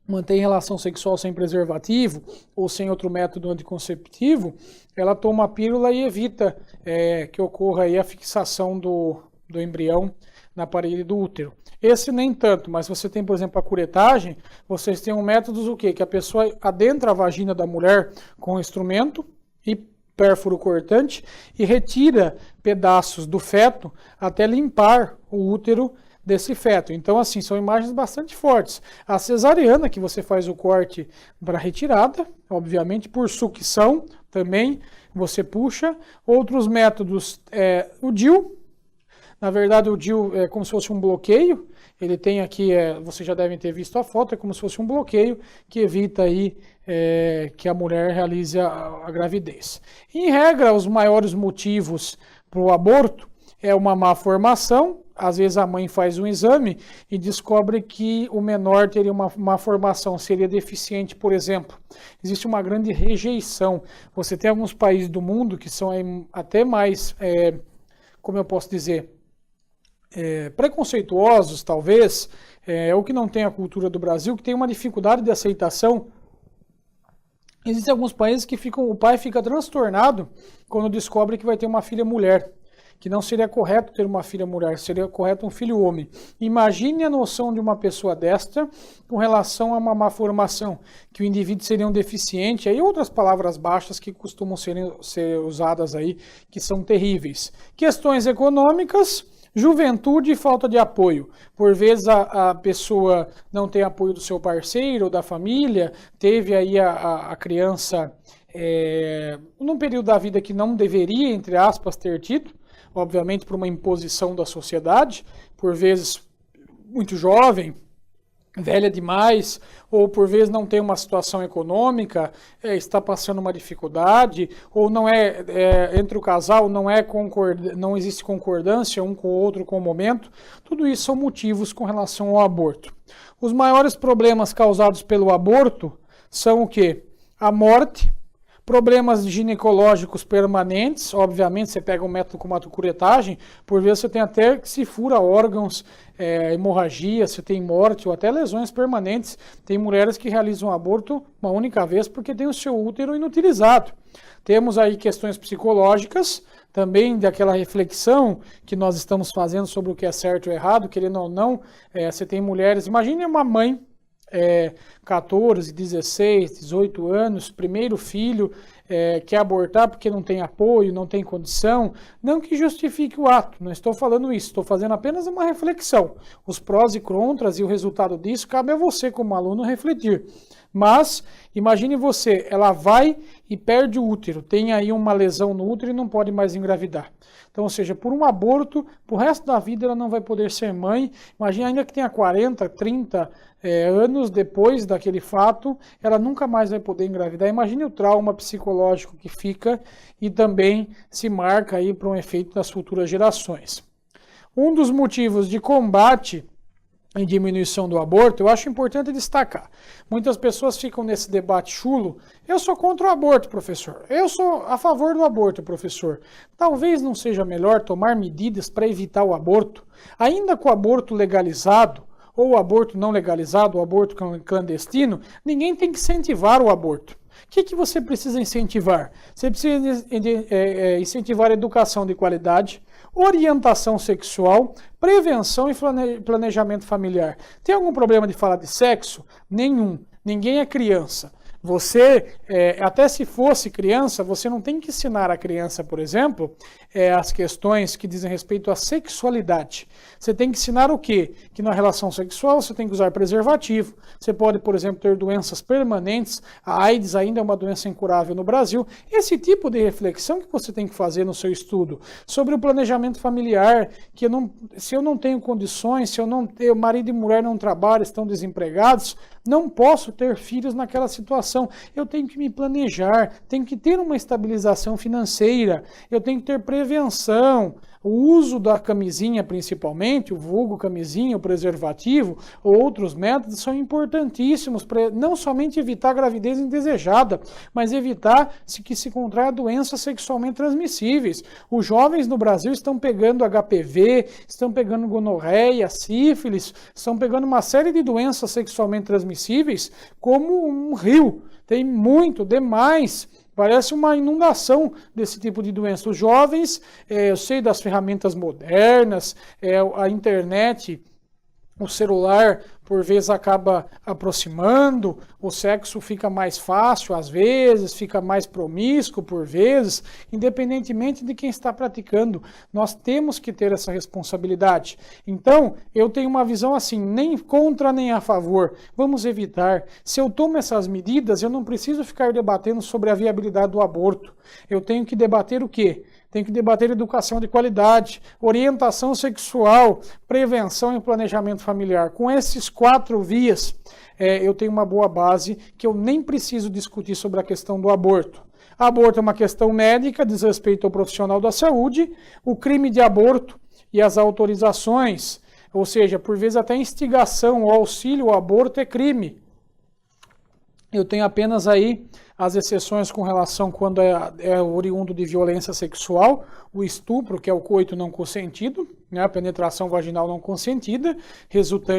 mantém relação sexual sem preservativo ou sem outro método anticonceptivo, ela toma a pílula e evita que ocorra aí a fixação do embrião na parede do útero. Esse nem tanto, mas você tem, por exemplo, a curetagem, vocês têm métodos o quê? Que a pessoa adentra a vagina da mulher com um instrumento e pérfuro cortante e retira pedaços do feto até limpar o útero desse feto. Então, assim, são imagens bastante fortes. A cesariana, que você faz o corte para retirada, obviamente, por sucção também, você puxa. Outros métodos, o DIU. Na verdade, o DIU é como se fosse um bloqueio. Ele tem aqui, vocês já devem ter visto a foto, é como se fosse um bloqueio que evita aí que a mulher realize a gravidez. Em regra, os maiores motivos para o aborto é uma má formação. Às vezes a mãe faz um exame e descobre que o menor teria uma má formação, seria deficiente, por exemplo. Existe uma grande rejeição. Você tem alguns países do mundo que são até mais, como eu posso dizer, preconceituosos, talvez, ou que não tem a cultura do Brasil, que tem uma dificuldade de aceitação. Existem alguns países que o pai fica transtornado quando descobre que vai ter uma filha mulher, que não seria correto ter uma filha mulher, seria correto um filho homem. Imagine a noção de uma pessoa desta com relação a uma má formação, que o indivíduo seria um deficiente, aí outras palavras baixas que costumam ser usadas aí, que são terríveis. Questões econômicas, Juventude e falta de apoio. Por vezes a pessoa não tem apoio do seu parceiro ou da família, teve aí a criança num período da vida que não deveria, entre aspas, ter tido, obviamente por uma imposição da sociedade, por vezes muito jovem, velha demais, ou por vezes não tem uma situação econômica, está passando uma dificuldade, ou não entre o casal não existe concordância um com o outro com o momento. Tudo isso são motivos com relação ao aborto. Os maiores problemas causados pelo aborto são o quê? A morte, problemas ginecológicos permanentes, obviamente você pega um método como a curetagem, por vezes você tem até que se fura órgãos, hemorragia, você tem morte ou até lesões permanentes. Tem mulheres que realizam aborto uma única vez porque tem o seu útero inutilizado. Temos aí questões psicológicas, também daquela reflexão que nós estamos fazendo sobre o que é certo ou errado, querendo ou não, você tem mulheres, imagine uma mãe, 14, 16, 18 anos, primeiro filho, quer abortar porque não tem apoio, não tem condição, não que justifique o ato, não estou falando isso, estou fazendo apenas uma reflexão. Os prós e contras e o resultado disso cabe a você como aluno refletir. Mas, imagine você, ela vai e perde o útero, tem aí uma lesão no útero e não pode mais engravidar. Então, ou seja, por um aborto, pro resto da vida ela não vai poder ser mãe. Imagina ainda que tenha 40, 30 anos depois daquele fato, ela nunca mais vai poder engravidar. Imagine o trauma psicológico que fica e também se marca aí para um efeito das futuras gerações. Um dos motivos de combate em diminuição do aborto, eu acho importante destacar. Muitas pessoas ficam nesse debate chulo. Eu sou contra o aborto, professor. Eu sou a favor do aborto, professor. Talvez não seja melhor tomar medidas para evitar o aborto, ainda com o aborto legalizado, ou o aborto não legalizado, o aborto clandestino, ninguém tem que incentivar o aborto. O que você precisa incentivar? Você precisa incentivar a educação de qualidade, orientação sexual, prevenção e planejamento familiar. Tem algum problema de falar de sexo? Nenhum. Ninguém é criança. Você, até se fosse criança, você não tem que ensinar a criança, por exemplo, as questões que dizem respeito à sexualidade. Você tem que ensinar o quê? Que na relação sexual você tem que usar preservativo. Você pode, por exemplo, ter doenças permanentes. A AIDS ainda é uma doença incurável no Brasil. Esse tipo de reflexão que você tem que fazer no seu estudo sobre o planejamento familiar, que se eu não tenho condições, se eu não tenho, marido e mulher não trabalham, estão desempregados, não posso ter filhos naquela situação. Eu tenho que me planejar, tenho que ter uma estabilização financeira, eu tenho que ter prevenção. O uso da camisinha, principalmente, o vulgo camisinha, o preservativo, ou outros métodos, são importantíssimos para não somente evitar a gravidez indesejada, mas evitar que se contraia doenças sexualmente transmissíveis. Os jovens no Brasil estão pegando HPV, estão pegando gonorreia, sífilis, estão pegando uma série de doenças sexualmente transmissíveis como um rio. Tem muito, demais. Parece uma inundação desse tipo de doença. Os jovens, eu sei das ferramentas modernas, a internet, o celular, por vezes, acaba aproximando, o sexo fica mais fácil, às vezes, fica mais promíscuo, por vezes, independentemente de quem está praticando. Nós temos que ter essa responsabilidade. Então, eu tenho uma visão assim, nem contra nem a favor. Vamos evitar. Se eu tomo essas medidas, eu não preciso ficar debatendo sobre a viabilidade do aborto. Eu tenho que debater o quê? Tem que debater educação de qualidade, orientação sexual, prevenção e planejamento familiar. Com esses 4 vias, eu tenho uma boa base que eu nem preciso discutir sobre a questão do aborto. Aborto é uma questão médica, diz respeito ao profissional da saúde. O crime de aborto e as autorizações, ou seja, por vezes até instigação ou auxílio ao aborto é crime. Eu tenho apenas aí as exceções com relação quando é oriundo de violência sexual, o estupro, que é o coito não consentido, né, a penetração vaginal não consentida, resulta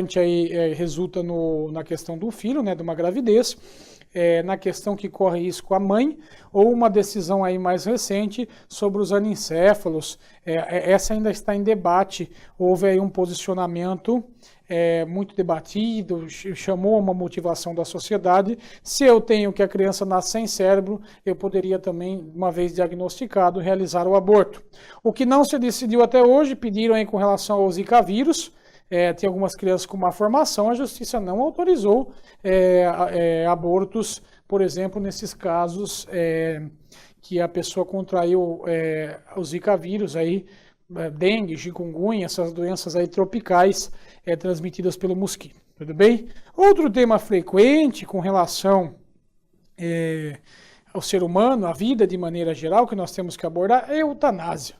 na questão do filho, né, de uma gravidez. na questão que corre risco a mãe, ou uma decisão aí mais recente sobre os anencéfalos. Essa ainda está em debate, houve aí um posicionamento muito debatido, chamou uma motivação da sociedade. Se eu tenho que a criança nasce sem cérebro, eu poderia também, uma vez diagnosticado, realizar o aborto. O que não se decidiu até hoje, pediram aí com relação ao Zika vírus, tem algumas crianças com má formação, a justiça não autorizou abortos, por exemplo, nesses casos que a pessoa contraiu o Zika vírus, aí, dengue, chikungunya, essas doenças aí tropicais transmitidas pelo mosquito, tudo bem? Outro tema frequente com relação ao ser humano, a vida de maneira geral, que nós temos que abordar é a eutanásia.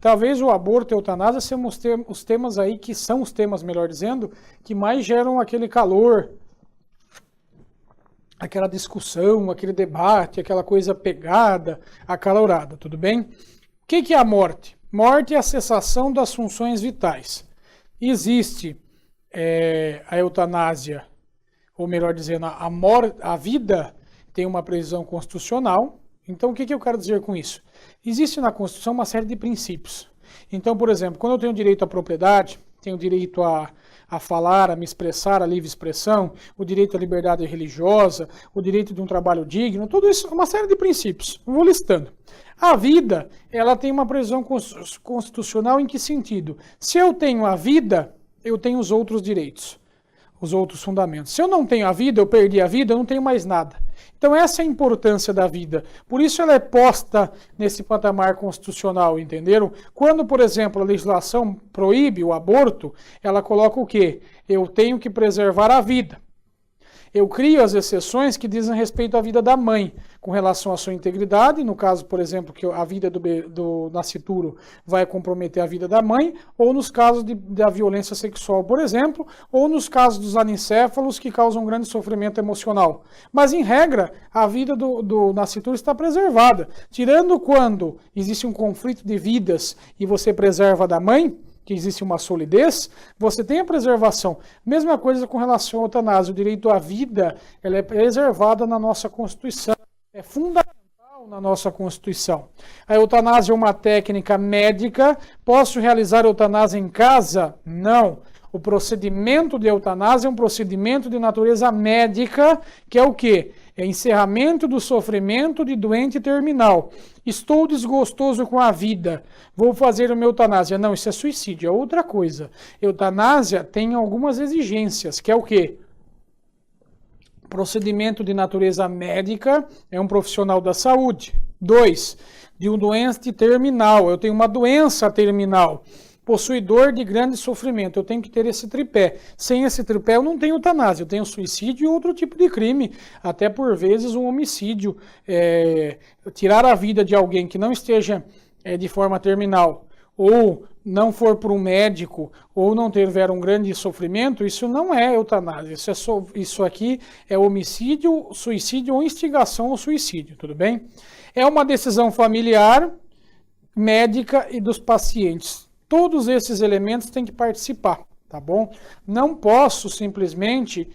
Talvez o aborto e a eutanásia sejam os temas aí, que são os temas, melhor dizendo, que mais geram aquele calor, aquela discussão, aquele debate, aquela coisa pegada, acalorada, tudo bem? O que é a morte? Morte é a cessação das funções vitais. Existe a eutanásia, ou melhor dizendo, a vida tem uma previsão constitucional. Então, o que eu quero dizer com isso? Existe na Constituição uma série de princípios. Então, por exemplo, quando eu tenho direito à propriedade, tenho direito a falar, a me expressar, a livre expressão, o direito à liberdade religiosa, o direito de um trabalho digno, tudo isso é uma série de princípios. Eu vou listando. A vida, ela tem uma previsão constitucional em que sentido? Se eu tenho a vida, eu tenho os outros direitos, os outros fundamentos. Se eu não tenho a vida, eu perdi a vida, eu não tenho mais nada. Então essa é a importância da vida. Por isso ela é posta nesse patamar constitucional, entenderam? Quando, por exemplo, a legislação proíbe o aborto, ela coloca o quê? Eu tenho que preservar a vida. Eu crio as exceções que dizem respeito à vida da mãe, com relação à sua integridade, no caso, por exemplo, que a vida do nascituro vai comprometer a vida da mãe, ou nos casos da violência sexual, por exemplo, ou nos casos dos anencéfalos que causam grande sofrimento emocional. Mas, em regra, a vida do nascituro está preservada. Tirando quando existe um conflito de vidas e você preserva da mãe, que existe uma solidez, você tem a preservação. Mesma coisa com relação ao eutanásia. O direito à vida, ela é preservada na nossa Constituição. É fundamental na nossa Constituição. A eutanásia é uma técnica médica. Posso realizar eutanásia em casa? Não. O procedimento de eutanásia é um procedimento de natureza médica, que é o quê? É encerramento do sofrimento de doente terminal. Estou desgostoso com a vida, vou fazer uma eutanásia. Não, isso é suicídio, é outra coisa. Eutanásia tem algumas exigências, que é o quê? Procedimento de natureza médica, é um profissional da saúde. 2, de um doente terminal, eu tenho uma doença terminal. Possuidor de grande sofrimento, eu tenho que ter esse tripé. Sem esse tripé eu não tenho eutanásia, eu tenho suicídio e outro tipo de crime, até por vezes um homicídio. Tirar a vida de alguém que não esteja de forma terminal, ou não for por um médico, ou não tiver um grande sofrimento, isso não é eutanásia, isso aqui é homicídio, suicídio ou instigação ao suicídio, tudo bem? É uma decisão familiar, médica e dos pacientes. Todos esses elementos têm que participar, tá bom? Não posso simplesmente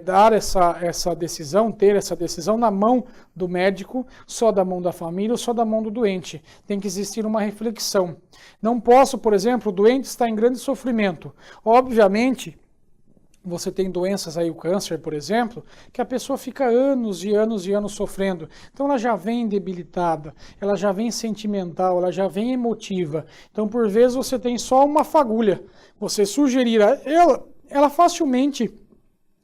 dar essa decisão, ter essa decisão na mão do médico, só da mão da família ou só da mão do doente. Tem que existir uma reflexão. Não posso, por exemplo, o doente está em grande sofrimento. Obviamente, você tem doenças aí, o câncer, por exemplo, que a pessoa fica anos e anos e anos sofrendo. Então ela já vem debilitada, ela já vem sentimental, ela já vem emotiva. Então, por vezes, você tem só uma fagulha. Você sugerir a ela facilmente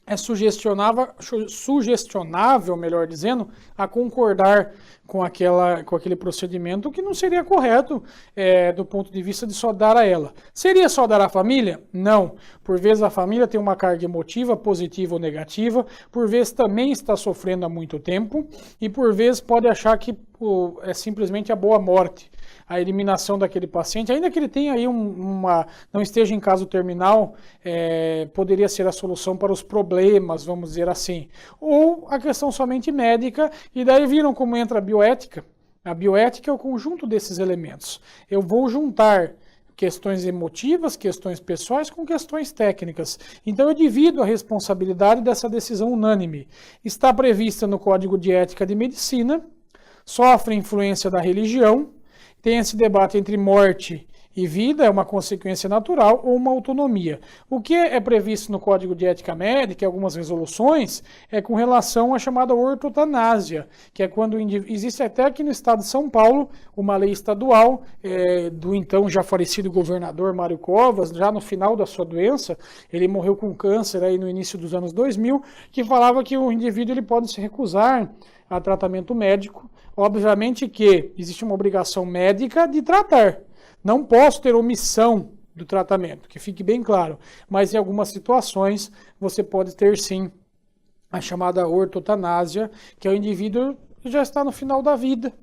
é sugestionável, melhor dizendo, a concordar com aquele procedimento que não seria correto do ponto de vista de só dar a ela. Seria só dar à família? Não. Por vezes a família tem uma carga emotiva, positiva ou negativa, por vezes também está sofrendo há muito tempo e por vezes pode achar que é simplesmente a boa morte, a eliminação daquele paciente, ainda que ele tenha aí não esteja em caso terminal, poderia ser a solução para os problemas, vamos dizer assim. Ou a questão somente médica, e daí viram como entra a bioética. A bioética é o conjunto desses elementos. Eu vou juntar questões emotivas, questões pessoais com questões técnicas. Então eu divido a responsabilidade dessa decisão unânime. Está prevista no Código de Ética de Medicina, sofre influência da religião, tem esse debate entre morte e vida, é uma consequência natural ou uma autonomia. O que é previsto no Código de Ética Médica, algumas resoluções, é com relação à chamada ortotanásia, que é quando existe até aqui no estado de São Paulo uma lei estadual do então já falecido governador Mário Covas, já no final da sua doença, ele morreu com câncer aí no início dos anos 2000, que falava que o indivíduo ele pode se recusar a tratamento médico. Obviamente que existe uma obrigação médica de tratar. Não posso ter omissão do tratamento, que fique bem claro. Mas em algumas situações você pode ter sim a chamada ortotanásia, que é o indivíduo que já está no final da vida.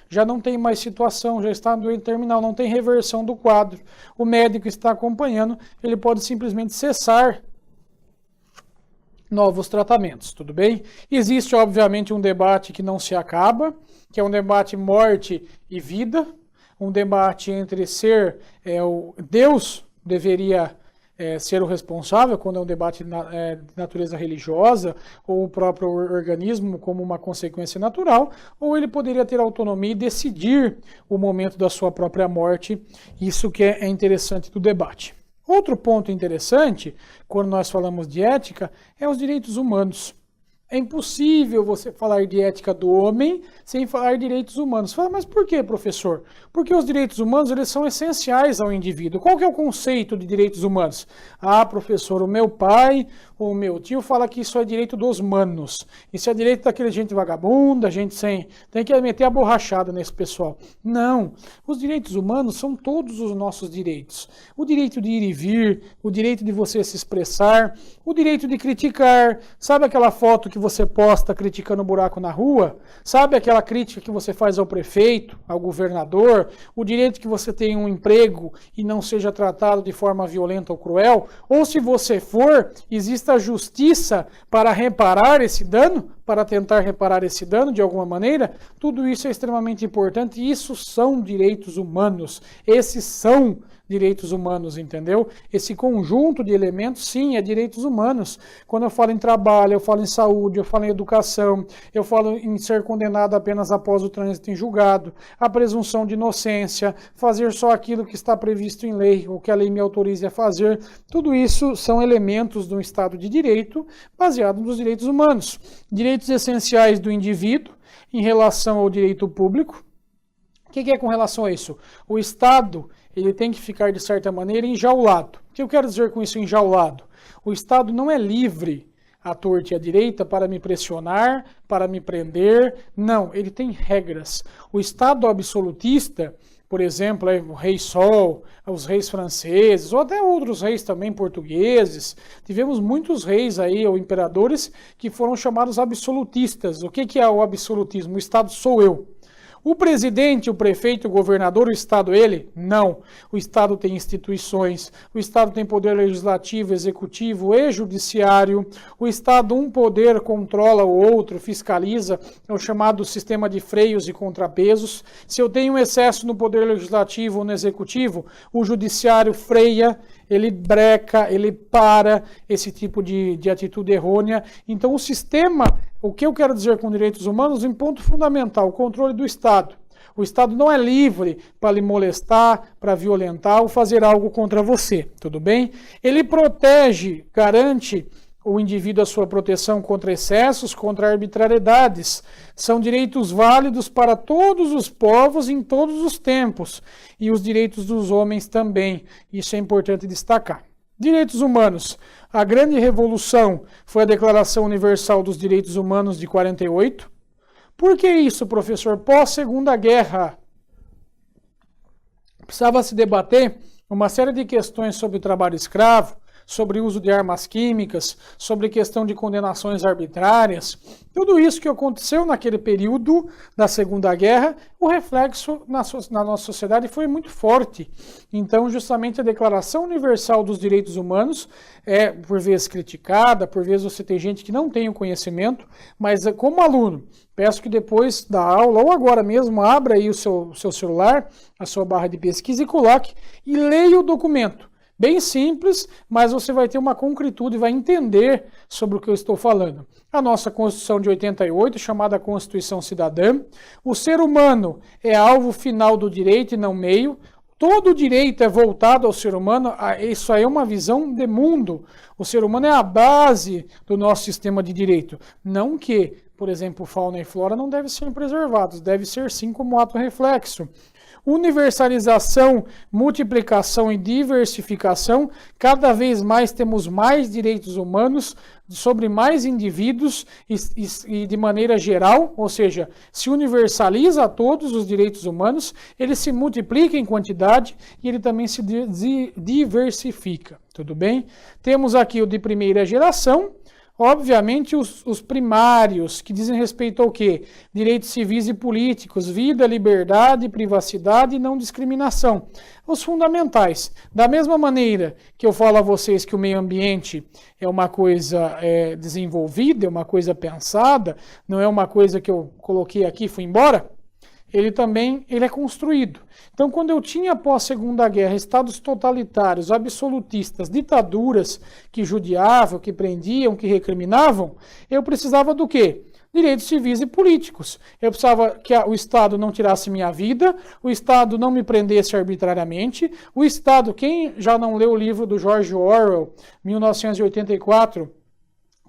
Já não tem mais situação, já está no doente terminal, não tem reversão do quadro. O médico está acompanhando, ele pode simplesmente cessar novos tratamentos, tudo bem? Existe, obviamente, um debate que não se acaba, que é um debate morte e vida, um debate entre Deus deveria ser o responsável, quando é um debate de natureza religiosa, ou o próprio organismo como uma consequência natural, ou ele poderia ter autonomia e decidir o momento da sua própria morte, isso que é interessante do debate. Outro ponto interessante, quando nós falamos de ética, é os direitos humanos. É impossível você falar de ética do homem sem falar de direitos humanos. Fala, mas por que, professor? Porque os direitos humanos eles são essenciais ao indivíduo. Qual que é o conceito de direitos humanos? Ah, professor, o meu pai ou o meu tio fala que isso é direito dos manos. Isso é direito daquele gente vagabunda, gente sem... Tem que meter a borrachada nesse pessoal. Não. Os direitos humanos são todos os nossos direitos. O direito de ir e vir, o direito de você se expressar, o direito de criticar. Sabe aquela foto que você posta criticando o buraco na rua? Sabe aquela crítica que você faz ao prefeito, ao governador? O direito que você tenha um emprego e não seja tratado de forma violenta ou cruel? Ou se você for, exista a justiça para reparar esse dano? Para tentar reparar esse dano de alguma maneira? Tudo isso é extremamente importante e isso são direitos humanos. Esses são direitos humanos, entendeu? Esse conjunto de elementos, sim, é direitos humanos. Quando eu falo em trabalho, eu falo em saúde, eu falo em educação, eu falo em ser condenado apenas após o trânsito em julgado, a presunção de inocência, fazer só aquilo que está previsto em lei, ou que a lei me autorize a fazer, tudo isso são elementos de um Estado de Direito baseado nos direitos humanos. Direitos essenciais do indivíduo em relação ao direito público. O que é com relação a isso? O Estado ele tem que ficar, de certa maneira, enjaulado. O que eu quero dizer com isso, enjaulado? O Estado não é livre à torta e à direita para me pressionar, para me prender. Não, ele tem regras. O Estado absolutista, por exemplo, o rei Sol, os reis franceses, ou até outros reis também portugueses, tivemos muitos reis aí, ou imperadores, que foram chamados absolutistas. O que é o absolutismo? O Estado sou eu. O presidente, o prefeito, o governador, o Estado, ele? Não. O Estado tem instituições, o Estado tem poder legislativo, executivo e judiciário. O Estado, um poder controla o outro, fiscaliza, é o chamado sistema de freios e contrapesos. Se eu tenho um excesso no poder legislativo ou no executivo, o judiciário freia, ele breca, ele para esse tipo de atitude errônea. Então o sistema, o que eu quero dizer com direitos humanos, em ponto fundamental, o controle do Estado. O Estado não é livre para lhe molestar, para violentar ou fazer algo contra você, tudo bem? Ele protege, garante o indivíduo a sua proteção contra excessos, contra arbitrariedades. São direitos válidos para todos os povos em todos os tempos. E os direitos dos homens também. Isso é importante destacar. Direitos humanos. A grande revolução foi a Declaração Universal dos Direitos Humanos de 48. Por que isso, professor? Pós-Segunda Guerra. Precisava se debater uma série de questões sobre o trabalho escravo, sobre o uso de armas químicas, sobre questão de condenações arbitrárias. Tudo isso que aconteceu naquele período da Segunda Guerra, o reflexo na nossa sociedade foi muito forte. Então, justamente a Declaração Universal dos Direitos Humanos é, por vezes, criticada, por vezes você tem gente que não tem o conhecimento, mas como aluno, peço que depois da aula, ou agora mesmo, abra aí o seu celular, a sua barra de pesquisa e coloque e leia o documento. Bem simples, mas você vai ter uma concretude e vai entender sobre o que eu estou falando. A nossa Constituição de 88, chamada Constituição Cidadã, o ser humano é alvo final do direito e não meio. Todo direito é voltado ao ser humano, isso aí é uma visão de mundo. O ser humano é a base do nosso sistema de direito. Não que, por exemplo, fauna e flora não devem ser preservados, deve ser sim como ato reflexo. Universalização, multiplicação e diversificação, cada vez mais temos mais direitos humanos sobre mais indivíduos e de maneira geral, ou seja, se universaliza todos os direitos humanos, ele se multiplica em quantidade e ele também se diversifica, tudo bem? Temos aqui o de primeira geração, obviamente os primários, que dizem respeito ao quê? Direitos civis e políticos, vida, liberdade, privacidade e não discriminação. Os fundamentais. Da mesma maneira que eu falo a vocês que o meio ambiente é uma coisa desenvolvida, é uma coisa pensada, não é uma coisa que eu coloquei aqui e fui embora, ele é construído. Então, quando eu tinha após a Segunda Guerra estados totalitários, absolutistas, ditaduras que judiavam, que prendiam, que recriminavam, eu precisava do quê? Direitos civis e políticos. Eu precisava que o Estado não tirasse minha vida, o Estado não me prendesse arbitrariamente, o Estado, quem já não leu o livro do George Orwell, 1984,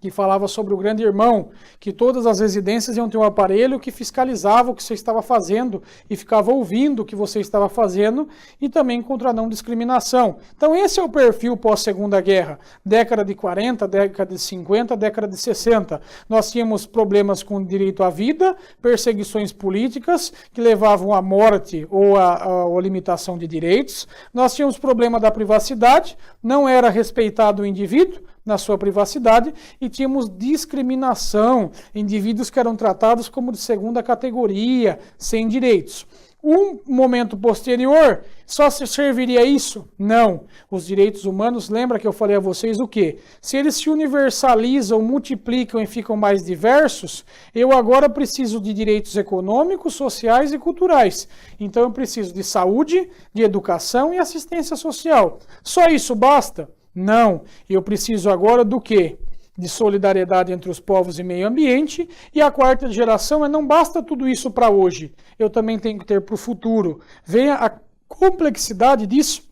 que falava sobre o grande irmão, que todas as residências iam ter um aparelho que fiscalizava o que você estava fazendo e ficava ouvindo o que você estava fazendo e também contra a não discriminação. Então esse é o perfil pós-Segunda Guerra, década de 40, década de 50, década de 60. Nós tínhamos problemas com o direito à vida, perseguições políticas que levavam à morte ou à limitação de direitos. Nós tínhamos problema da privacidade, não era respeitado o indivíduo na sua privacidade e tínhamos discriminação, indivíduos que eram tratados como de segunda categoria, sem direitos. Um momento posterior, só se serviria isso? Não. Os direitos humanos, lembra que eu falei a vocês o quê? Se eles se universalizam, multiplicam e ficam mais diversos, eu agora preciso de direitos econômicos, sociais e culturais. Então eu preciso de saúde, de educação e assistência social. Só isso basta? Não, eu preciso agora do quê? De solidariedade entre os povos e meio ambiente. E a quarta geração não basta tudo isso para hoje, eu também tenho que ter para o futuro. Venha a complexidade disso.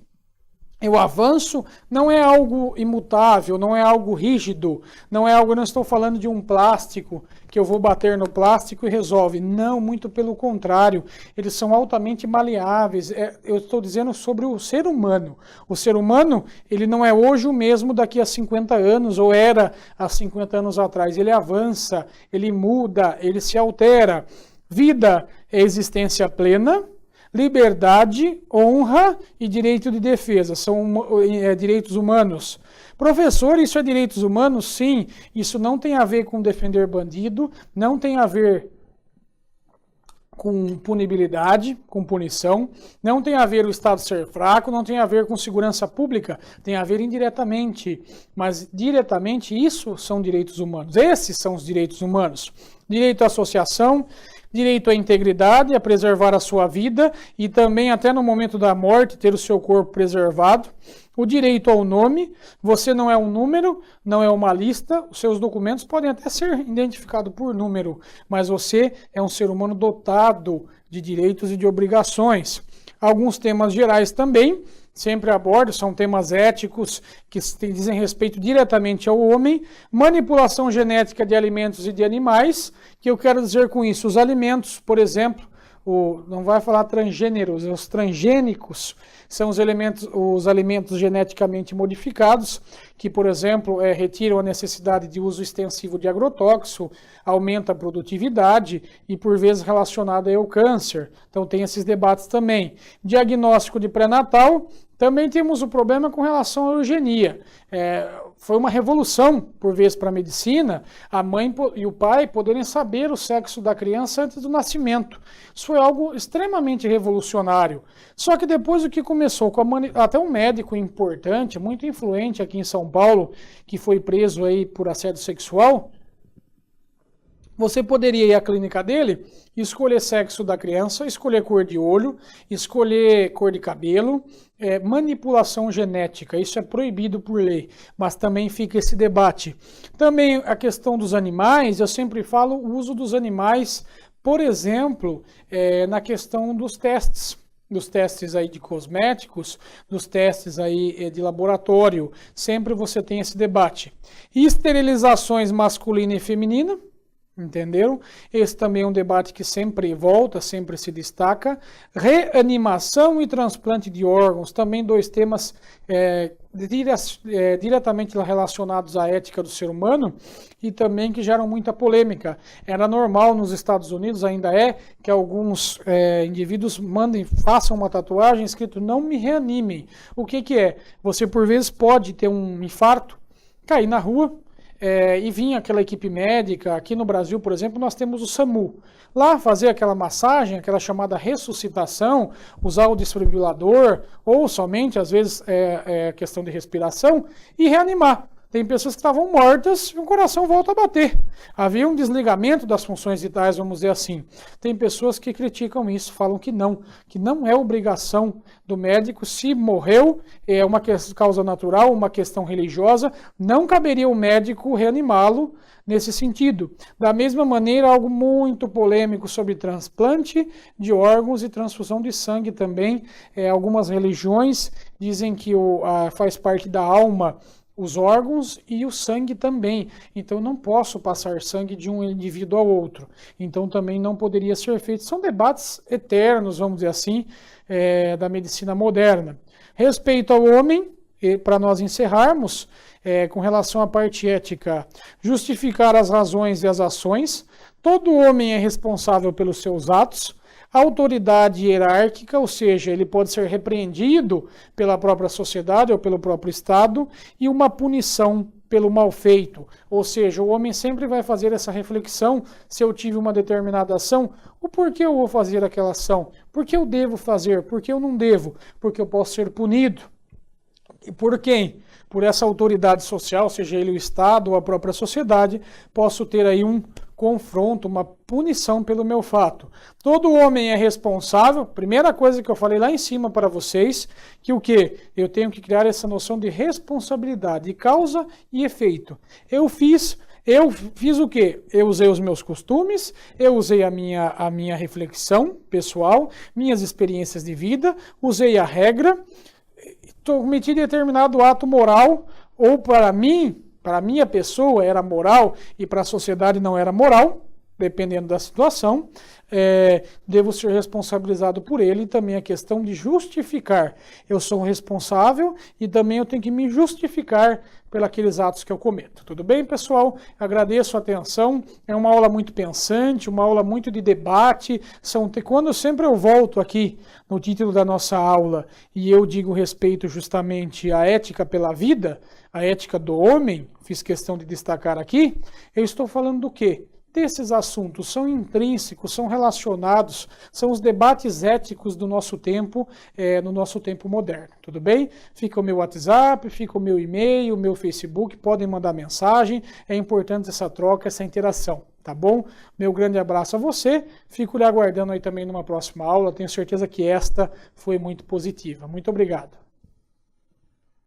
O avanço não é algo imutável, não é algo rígido, não é algo, eu não estou falando de um plástico, que eu vou bater no plástico e resolve. Não, muito pelo contrário, eles são altamente maleáveis. Eu estou dizendo sobre o ser humano. O ser humano, ele não é hoje o mesmo daqui a 50 anos, ou era há 50 anos atrás. Ele avança, ele muda, ele se altera. Vida é existência plena. Liberdade, honra e direito de defesa, são direitos humanos. Professor, isso é direitos humanos? Sim, isso não tem a ver com defender bandido, não tem a ver com punibilidade, com punição, não tem a ver o Estado ser fraco, não tem a ver com segurança pública, tem a ver indiretamente, mas diretamente isso são direitos humanos, esses são os direitos humanos. Direito à associação, direito à integridade, a preservar a sua vida e também até no momento da morte ter o seu corpo preservado. O direito ao nome, você não é um número, não é uma lista, os seus documentos podem até ser identificados por número, mas você é um ser humano dotado de direitos e de obrigações. Alguns temas gerais também, sempre abordo, são temas éticos que dizem respeito diretamente ao homem, manipulação genética de alimentos e de animais, que eu quero dizer com isso, os alimentos, por exemplo, não vai falar transgêneros, os transgênicos são os alimentos geneticamente modificados, que, por exemplo, retiram a necessidade de uso extensivo de agrotóxico, aumenta a produtividade e, por vezes, relacionado ao câncer. Então, tem esses debates também. Diagnóstico de pré-natal, também temos o problema com relação à eugenia. Foi uma revolução, por vezes, para a medicina, a mãe e o pai poderem saber o sexo da criança antes do nascimento. Isso foi algo extremamente revolucionário. Só que depois o que começou, até um médico importante, muito influente aqui em São Paulo, que foi preso aí por assédio sexual, você poderia ir à clínica dele, escolher sexo da criança, escolher cor de olho, escolher cor de cabelo, manipulação genética, isso é proibido por lei, mas também fica esse debate. Também a questão dos animais, eu sempre falo o uso dos animais, por exemplo, na questão dos testes aí de cosméticos, dos testes aí de laboratório, sempre você tem esse debate. Esterilizações masculina e feminina, entenderam? Esse também é um debate que sempre volta, sempre se destaca. Reanimação e transplante de órgãos, também dois temas diretamente relacionados à ética do ser humano e também que geram muita polêmica. Era normal nos Estados Unidos, ainda que alguns indivíduos façam uma tatuagem escrito "não me reanimem". O que é? Você por vezes pode ter um infarto, cair na rua, e vinha aquela equipe médica. Aqui no Brasil, por exemplo, nós temos o SAMU. Lá fazer aquela massagem, aquela chamada ressuscitação, usar o desfibrilador, ou somente, às vezes, questão de respiração, e reanimar. Tem pessoas que estavam mortas e o coração volta a bater. Havia um desligamento das funções vitais, vamos dizer assim. Tem pessoas que criticam isso, falam que não é obrigação do médico. Se morreu, é uma causa natural, uma questão religiosa, não caberia o médico reanimá-lo nesse sentido. Da mesma maneira, algo muito polêmico sobre transplante de órgãos e transfusão de sangue também. Algumas religiões dizem que faz parte da alma os órgãos e o sangue também. Então não posso passar sangue de um indivíduo ao outro. Então também não poderia ser feito. São debates eternos, vamos dizer assim, da medicina moderna. Respeito ao homem, para nós encerrarmos, com relação à parte ética, justificar as razões e as ações. Todo homem é responsável pelos seus atos. Autoridade hierárquica, ou seja, ele pode ser repreendido pela própria sociedade ou pelo próprio Estado, e uma punição pelo mal feito. Ou seja, o homem sempre vai fazer essa reflexão: se eu tive uma determinada ação, o porquê eu vou fazer aquela ação? Por que eu devo fazer? Por que eu não devo? Porque eu posso ser punido. E por quem? Por essa autoridade social, seja ele o Estado ou a própria sociedade, posso ter aí um confronto, uma punição pelo meu fato. Todo homem é responsável. Primeira coisa que eu falei lá em cima para vocês, que o quê? Eu tenho que criar essa noção de responsabilidade, de causa e efeito. Eu fiz o quê? Eu usei os meus costumes, eu usei a minha reflexão pessoal, minhas experiências de vida, usei a regra, cometi determinado ato moral, ou para mim, para a minha pessoa era moral e para a sociedade não era moral, dependendo da situação, devo ser responsabilizado por ele. E também a questão de justificar. Eu sou responsável e também eu tenho que me justificar pelos aqueles atos que eu cometo. Tudo bem, pessoal? Agradeço a atenção. É uma aula muito pensante, uma aula muito de debate. Quando sempre eu volto aqui no título da nossa aula e eu digo respeito justamente à ética pela vida, a ética do homem, fiz questão de destacar aqui, eu estou falando do quê? Desses assuntos são intrínsecos, são relacionados, são os debates éticos do nosso tempo, no nosso tempo moderno, tudo bem? Fica o meu WhatsApp, fica o meu e-mail, o meu Facebook, podem mandar mensagem, é importante essa troca, essa interação, tá bom? Meu grande abraço a você, fico lhe aguardando aí também numa próxima aula, tenho certeza que esta foi muito positiva. Muito obrigado.